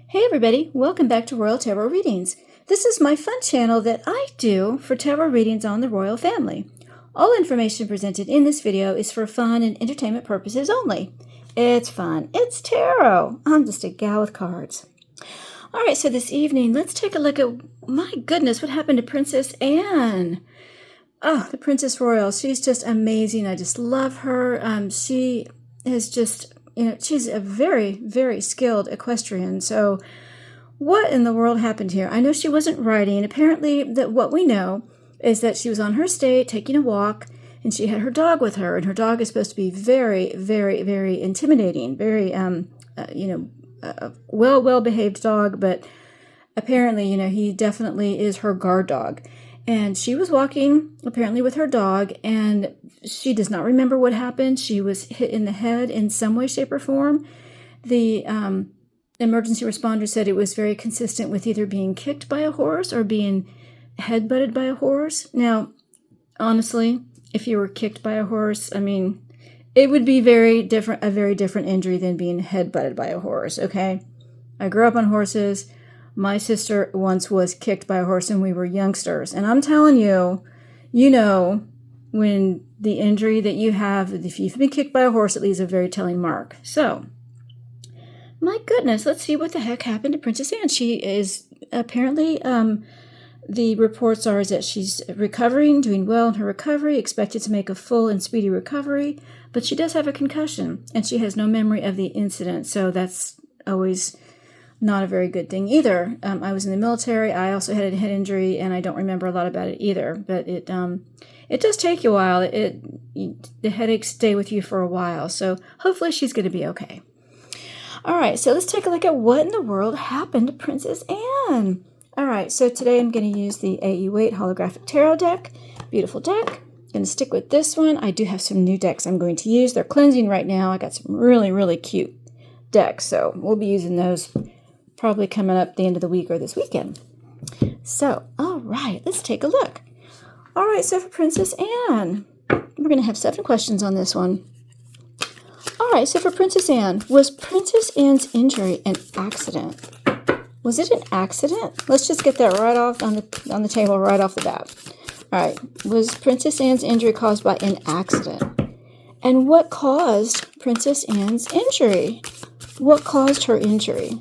Hey everybody, welcome back to Royal Tarot Readings. This is my fun channel that I do for tarot readings on the royal family. All information presented in this video is for fun and entertainment purposes only. It's fun. It's tarot. I'm just a gal with cards. Alright, so this evening, let's take a look at, my goodness, what happened to Princess Anne. Oh, the Princess Royal. She's just amazing. I just love her. She is just... she's a very, very skilled equestrian. So what in the world happened here? I know she wasn't riding. Apparently, what we know is that she was on her estate taking a walk, and she had her dog with her. And her dog is supposed to be very, very, very intimidating, very, well-behaved dog. But apparently, he definitely is her guard dog. And she was walking, apparently, with her dog, and she does not remember what happened. She was hit in the head in some way, shape, or form. The emergency responder said it was very consistent with either being kicked by a horse or being head-butted by a horse. Now, honestly, if you were kicked by a horse, it would be a very different injury than being head-butted by a horse, okay? I grew up on horses. My sister once was kicked by a horse and we were youngsters. And I'm telling you, when the injury that you have, if you've been kicked by a horse, it leaves a very telling mark. So, my goodness, let's see what the heck happened to Princess Anne. She is apparently, the reports are that she's recovering, doing well in her recovery, expected to make a full and speedy recovery, but she does have a concussion and she has no memory of the incident. So that's always not a very good thing either. I was in the military. I also had a head injury, and I don't remember a lot about it either. But it does take you a while. The headaches stay with you for a while. So hopefully she's going to be okay. All right, so let's take a look at what in the world happened to Princess Anne. All right, so today I'm going to use the A.E. Waite Holographic Tarot deck. Beautiful deck. I'm going to stick with this one. I do have some new decks I'm going to use. They're cleansing right now. I got some really, really cute decks, so we'll be using those probably coming up the end of the week or this weekend. So, all right, let's take a look. All right, so for Princess Anne, we're going to have 7 questions on this one. All right, so for Princess Anne, was Princess Anne's injury an accident? Was it an accident? Let's just get that right off on the table right off the bat. All right, was Princess Anne's injury caused by an accident? And what caused Princess Anne's injury? What caused her injury?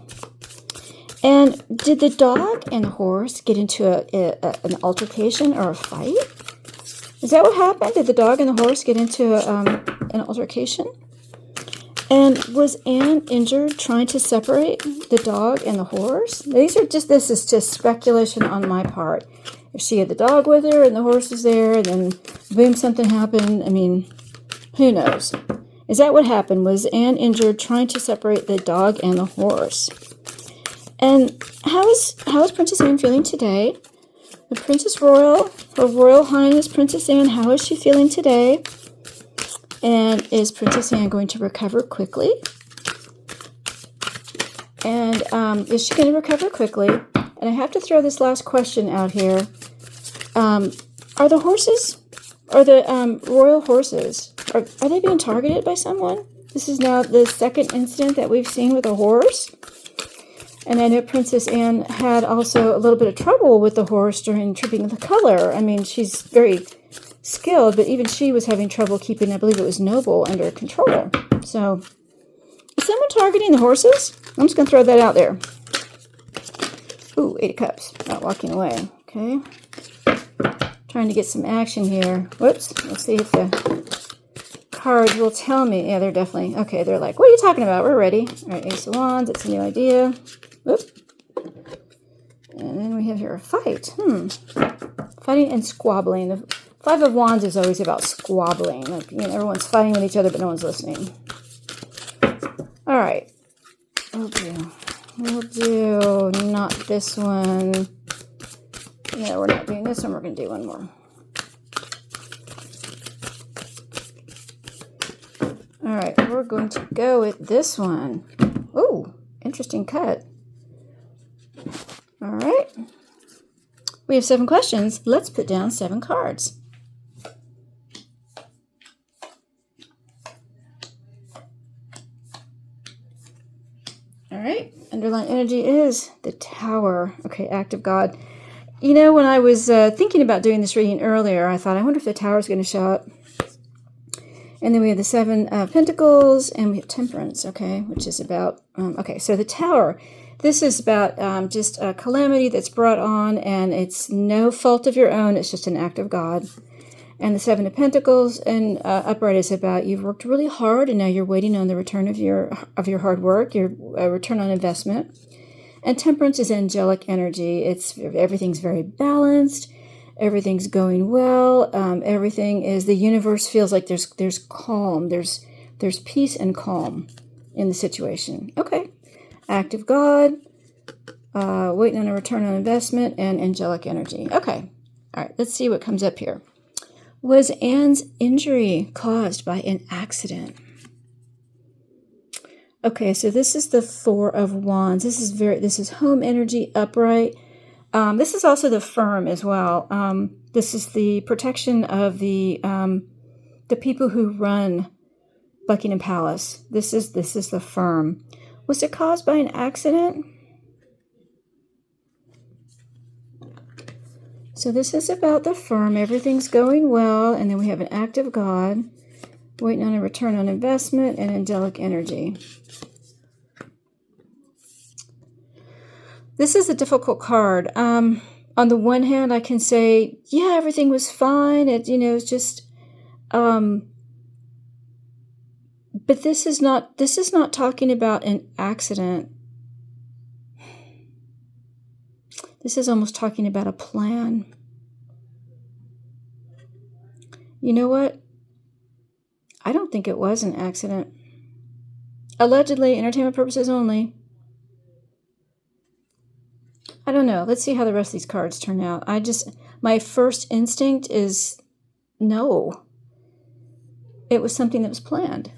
And did the dog and the horse get into an altercation or a fight? Is that what happened? Did the dog and the horse get into an altercation? And was Anne injured trying to separate the dog and the horse? This is just speculation on my part. If she had the dog with her and the horse was there, and then boom, something happened. Who knows? Is that what happened? Was Anne injured trying to separate the dog and the horse? And how is Princess Anne feeling today? The Princess Royal, Her Royal Highness Princess Anne, how is she feeling today? And is Princess Anne going to recover quickly? And is she going to recover quickly? And I have to throw this last question out here. Are the horses, royal horses, are they being targeted by someone? This is now the second incident that we've seen with a horse. And I know Princess Anne had also a little bit of trouble with the horse during tripping the color. She's very skilled, but even she was having trouble keeping, I believe it was Noble, under control. So, is someone targeting the horses? I'm just going to throw that out there. Ooh, 8 of Cups. Not walking away. Okay. Trying to get some action here. Whoops. Let's see if the cards will tell me. Yeah, they're definitely... Okay, they're like, what are you talking about? We're ready. All right, Ace of Wands. It's a new idea. Whoop. And then we have here a fight. Fighting and squabbling. The 5 of Wands is always about squabbling. Like, everyone's fighting with each other, but no one's listening. All right. We'll do not this one. Yeah, we're not doing this one. We're going to do one more. All right. We're going to go with this one. Ooh, interesting cut. All right. We have 7 questions. Let's put down 7 cards. All right. Underlying energy is the Tower. Okay, Act of God. You know, when I was thinking about doing this reading earlier, I thought, I wonder if the Tower is going to show up. And then we have the Seven of Pentacles, and we have Temperance, okay, which is about, okay, so the Tower. This is about just a calamity that's brought on, and it's no fault of your own. It's just an act of God. And the Seven of Pentacles and upright is about you've worked really hard, and now you're waiting on the return of your hard work, your return on investment. And Temperance is angelic energy. It's everything's very balanced. Everything's going well. Everything is, the universe feels like there's calm. There's peace and calm in the situation. Okay. Act of God, waiting on a return on investment, and angelic energy. Okay. All right. Let's see what comes up here. Was Anne's injury caused by an accident? Okay, so this is the Four of Wands. This is home energy, upright. This is also the Firm as well. This is the protection of the people who run Buckingham Palace. This is the Firm. Was it caused by an accident? So this is about the Firm. Everything's going well, and then we have an act of God, waiting on a return on investment, and angelic energy. This is a difficult card. On the one hand, I can say, yeah, everything was fine. It's just, but this is not talking about an accident. This is almost talking about a plan. You know what? I don't think it was an accident. Allegedly, entertainment purposes only. I don't know. Let's see how the rest of these cards turn out. My first instinct is no. It was something that was planned.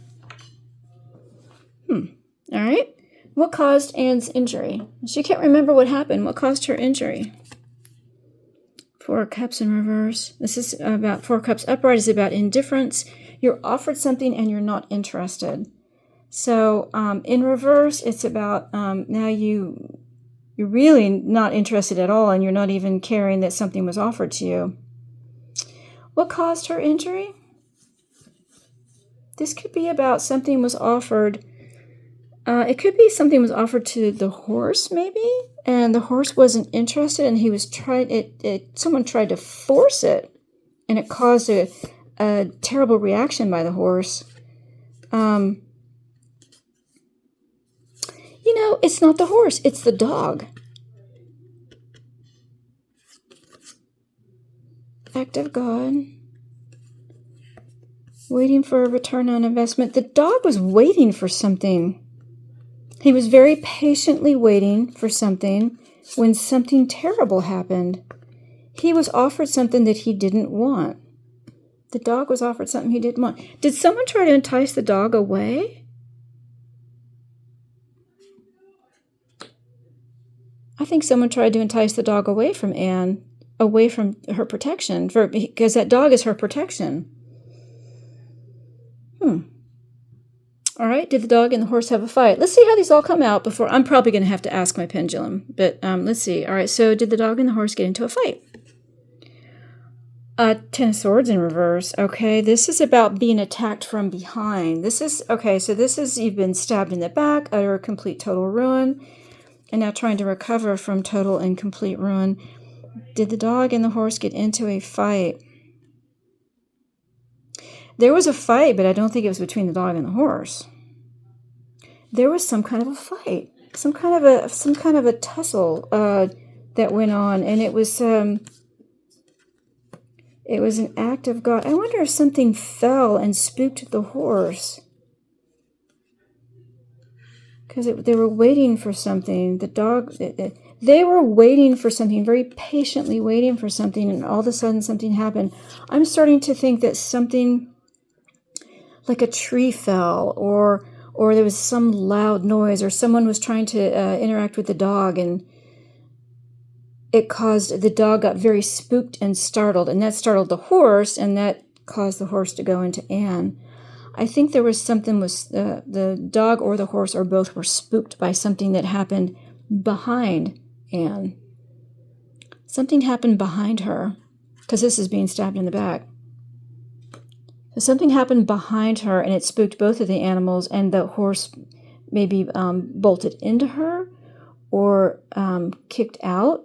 All right. What caused Anne's injury? She can't remember what happened. What caused her injury? Four of Cups in reverse. This is about Four of Cups upright is about indifference. You're offered something and you're not interested. So in reverse, it's about now you're really not interested at all, and you're not even caring that something was offered to you. What caused her injury? This could be about something was offered. It could be something was offered to the horse, maybe, and the horse wasn't interested, and he was someone tried to force it, and it caused a terrible reaction by the horse. It's not the horse, it's the dog. Act of God. Waiting for a return on investment. The dog was waiting for something. He was very patiently waiting for something when something terrible happened. He was offered something that he didn't want. The dog was offered something he didn't want. Did someone try to entice the dog away? I think someone tried to entice the dog away from Anne, away from her protection, because that dog is her protection. All right, did the dog and the horse have a fight? Let's see how these all come out before. I'm probably going to have to ask my pendulum, but let's see. All right, so did the dog and the horse get into a fight? Ten of Swords in reverse. Okay, this is about being attacked from behind. This is you've been stabbed in the back, utter complete total ruin, and now trying to recover from total and complete ruin. Did the dog and the horse get into a fight? There was a fight, but I don't think it was between the dog and the horse. There was some kind of a fight, some kind of a tussle that went on, and it was an act of God. I wonder if something fell and spooked the horse, because they were waiting for something. The dog, they were waiting for something, very patiently waiting for something, and all of a sudden something happened. I'm starting to think that something like a tree fell, or there was some loud noise, or someone was trying to interact with the dog, and it caused the dog got very spooked and startled, and that startled the horse, and that caused the horse to go into Anne. I think there was something with the dog or the horse or both were spooked by something that happened behind Anne. Something happened behind her, because this is being stabbed in the back. So something happened behind her, and it spooked both of the animals, and the horse maybe bolted into her or kicked out.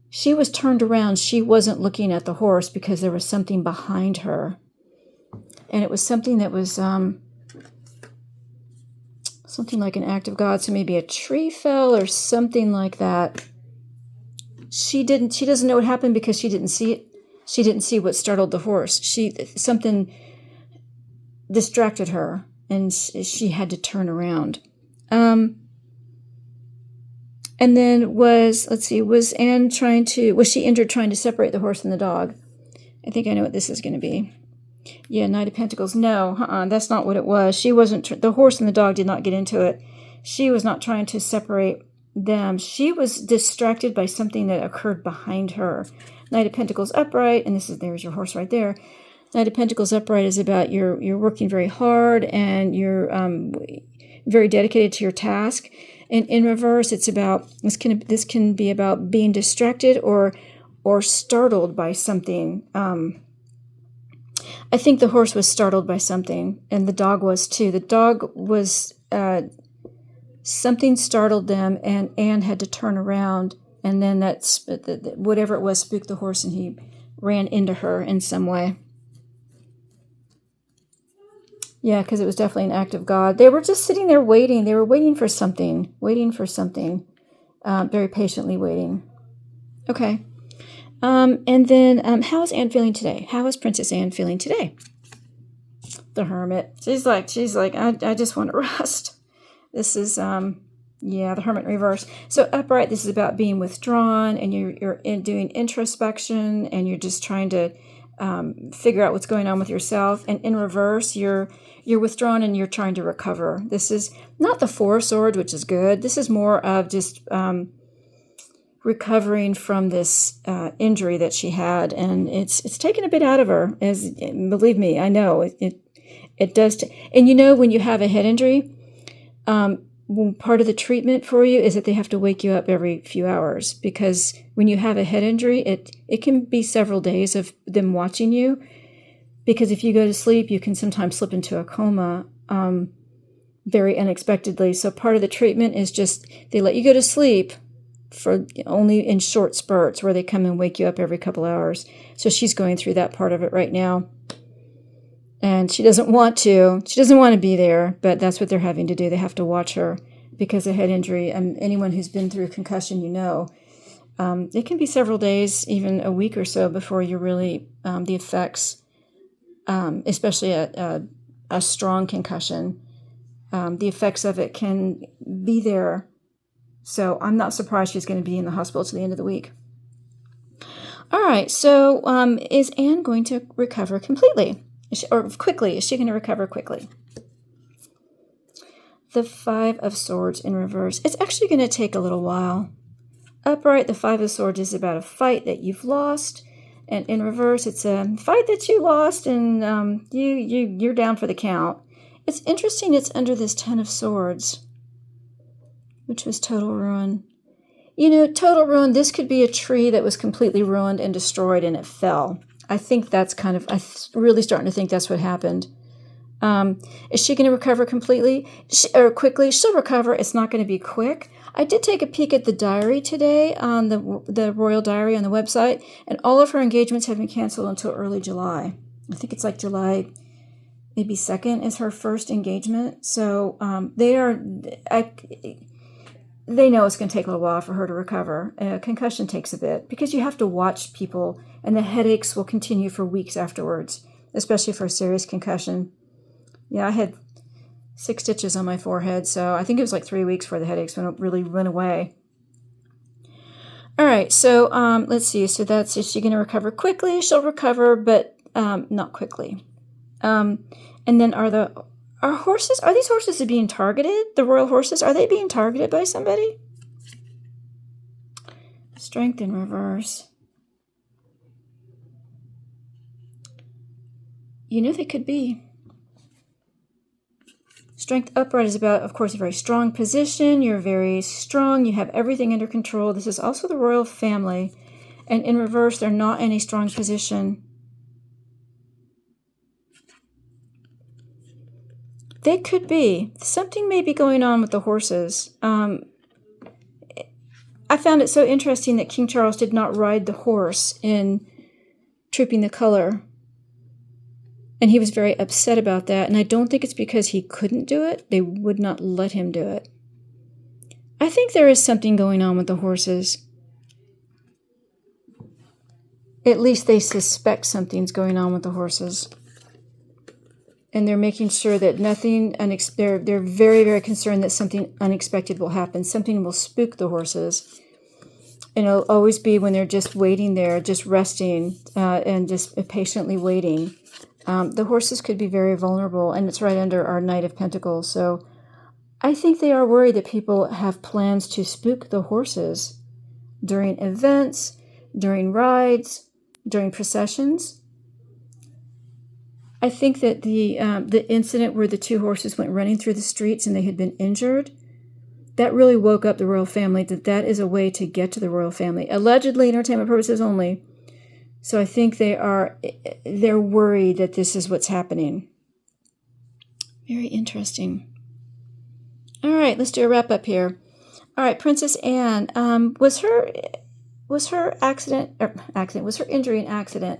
She was turned around. She wasn't looking at the horse because there was something behind her. And it was something that was something like an act of God. So maybe a tree fell or something like that. She doesn't know what happened because she didn't see it. She didn't see what startled the horse. Something distracted her, and she had to turn around. And then was she injured trying to separate the horse and the dog? I think I know what this is going to be. Yeah, Knight of Pentacles. No, that's not what it was. She wasn't. The horse and the dog did not get into it. She was not trying to separate them. She was distracted by something that occurred behind her. Knight of Pentacles upright, and there's your horse right there. Knight of Pentacles upright is about you're working very hard and you're very dedicated to your task. And in reverse, it's about this can be about being distracted or startled by something. I think the horse was startled by something, and the dog was too. The dog was something startled them, and Anne had to turn around, and then whatever it was spooked the horse, and he ran into her in some way. Yeah, because it was definitely an act of God. They were just sitting there waiting. They were waiting for something, very patiently waiting. Okay. And then how is Anne feeling today? How is Princess Anne feeling today? The Hermit. She's like, I just want to rest. This is, the Hermit in reverse. So upright, this is about being withdrawn, and you're doing introspection, and you're just trying to figure out what's going on with yourself. And in reverse, you're withdrawn and you're trying to recover. This is not the Four of Swords, which is good. This is more of just recovering from this injury that she had, and it's taken a bit out of her. As believe me, I know it does. And when you have a head injury, part of the treatment for you is that they have to wake you up every few hours, because when you have a head injury, it can be several days of them watching you, because if you go to sleep, you can sometimes slip into a coma very unexpectedly. So part of the treatment is just they let you go to sleep for only in short spurts, where they come and wake you up every couple hours. So she's going through that part of it right now. And she doesn't want to. She doesn't want to be there, but that's what they're having to do. They have to watch her because of head injury. And anyone who's been through concussion, it can be several days, even a week or so, before you really, the effects, especially a strong concussion, the effects of it can be there. So I'm not surprised she's going to be in the hospital to the end of the week. All right, so is Anne going to recover completely? Quickly? Is she going to recover quickly? The Five of Swords in reverse. It's actually going to take a little while. Upright, the Five of Swords is about a fight that you've lost. And in reverse, it's a fight that you lost, and you're down for the count. It's interesting, it's under this Ten of Swords, which was total ruin. Total ruin, this could be a tree that was completely ruined and destroyed, and it fell. I think that's I'm really starting to think that's what happened. Is she going to recover completely or quickly? She'll recover. It's not going to be quick. I did take a peek at the diary today on the Royal Diary on the website, and all of her engagements have been canceled until early July. I think it's like July maybe 2nd is her first engagement. So they know it's going to take a little while for her to recover. Concussion takes a bit because you have to watch people, and the headaches will continue for weeks afterwards, especially for a serious concussion. Yeah, I had 6 stitches on my forehead, so I think it was like 3 weeks before the headaches really went away. All right, so let's see. So is she going to recover quickly? She'll recover, but not quickly. And then are these horses being targeted? The royal horses, are they being targeted by somebody? Strength in reverse. They could be. Strength upright is about, of course, a very strong position. You're very strong. You have everything under control. This is also the royal family. And in reverse, they're not in a strong position. They could be. Something may be going on with the horses. I found it so interesting that King Charles did not ride the horse in Trooping the Color. And he was very upset about that. And I don't think it's because he couldn't do it. They would not let him do it. I think there is something going on with the horses. At least they suspect something's going on with the horses. And they're making sure that nothing, they're very, very concerned that something unexpected will happen. Something will spook the horses. And it'll always be when they're just waiting there, just resting, and just patiently waiting. The horses could be very vulnerable, and it's right under our Knight of Pentacles. So I think they are worried that people have plans to spook the horses during events, during rides, during processions. I think that the incident where the two horses went running through the streets and they had been injured, that really woke up the royal family, that is a way to get to the royal family. Allegedly, entertainment purposes only. So I think they're worried that this is what's happening. Very interesting. All right, let's do a wrap up here. All right, Princess Anne, was her injury an accident?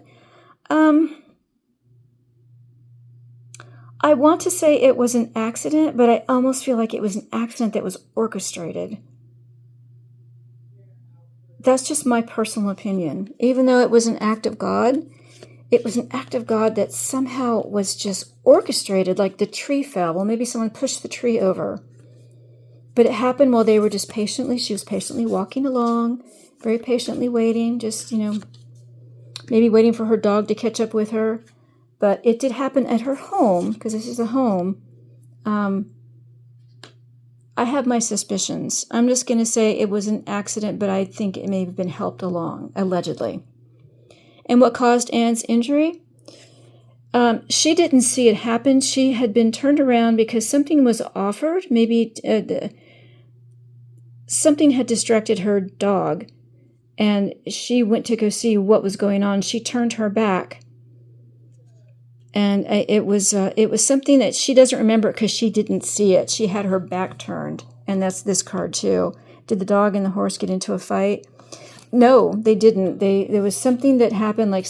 I want to say it was an accident, but I almost feel like it was an accident that was orchestrated. That's just my personal opinion. Even though it was an act of God, it was an act of God that somehow was just orchestrated, like the tree fell. Well, maybe someone pushed the tree over. But it happened while they were just she was patiently walking along, very patiently waiting, just, maybe waiting for her dog to catch up with her. But it did happen at her home, because this is a home. I have my suspicions. I'm just going to say it was an accident, but I think it may have been helped along, allegedly. And what caused Anne's injury? She didn't see it happen. She had been turned around because something was offered. Maybe something had distracted her dog, and she went to go see what was going on. She turned her back. And it was something that she doesn't remember because she didn't see it. She had her back turned, and that's this card too. Did the dog and the horse get into a fight? No, they didn't. There was something that happened, like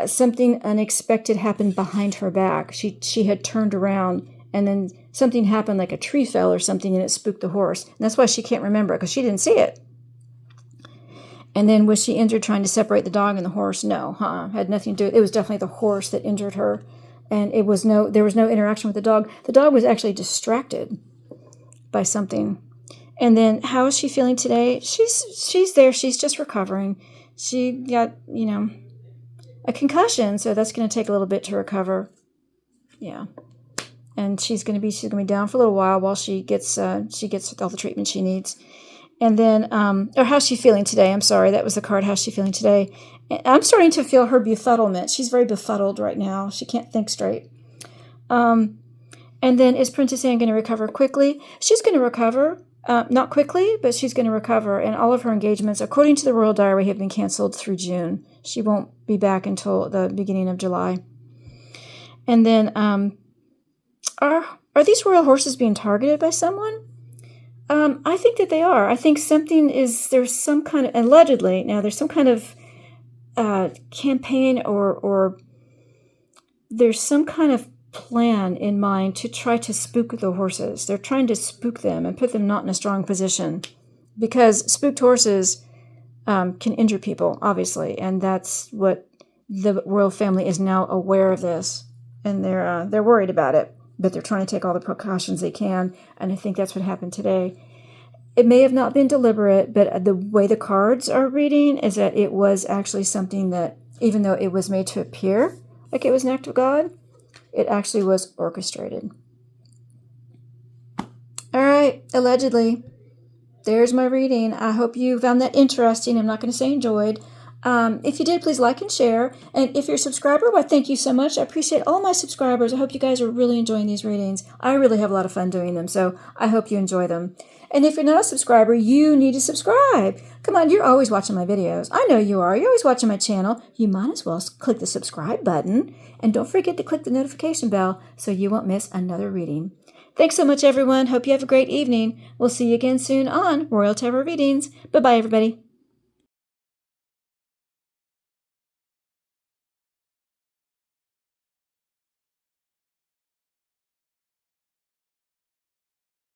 something unexpected happened behind her back. She had turned around, and then something happened, like a tree fell or something, and it spooked the horse. And that's why she can't remember it, because she didn't see it. And then was she injured trying to separate the dog and the horse? No, had nothing to do with it. It was definitely the horse that injured her. And there was no interaction with the dog. The dog was actually distracted by something. And then how is she feeling today? She's there. She's just recovering. She got, a concussion, so that's going to take a little bit to recover. Yeah. And she's going to be down for a little while she gets all the treatment she needs. And then, or how's she feeling today? I'm sorry, that was the card. How's she feeling today? I'm starting to feel her befuddlement. She's very befuddled right now. She can't think straight. And then, is Princess Anne going to recover quickly? She's going to recover. Not quickly, but she's going to recover. And all of her engagements, according to the Royal Diary, have been canceled through June. She won't be back until the beginning of July. And then, are these royal horses being targeted by someone? I think that they are. I think there's some kind of, allegedly, now there's some kind of campaign or there's some kind of plan in mind to try to spook the horses. They're trying to spook them and put them not in a strong position, because spooked horses can injure people, obviously, and that's what the royal family is now aware of this, and they're worried about it. But they're trying to take all the precautions they can, and I think that's what happened today. It may have not been deliberate, but the way the cards are reading is that it was actually something that, even though it was made to appear like it was an act of God, it actually was orchestrated. All right, allegedly. There's my reading. I hope you found that interesting. I'm not going to say enjoyed. If you did, please like and share. And if you're a subscriber, well, thank you so much. I appreciate all my subscribers. I hope you guys are really enjoying these readings. I really have a lot of fun doing them, so I hope you enjoy them. And if you're not a subscriber, you need to subscribe. Come on, you're always watching my videos. I know you are. You're always watching my channel. You might as well click the subscribe button. And don't forget to click the notification bell so you won't miss another reading. Thanks so much, everyone. Hope you have a great evening. We'll see you again soon on Royal Tarot Readings. Bye-bye, everybody.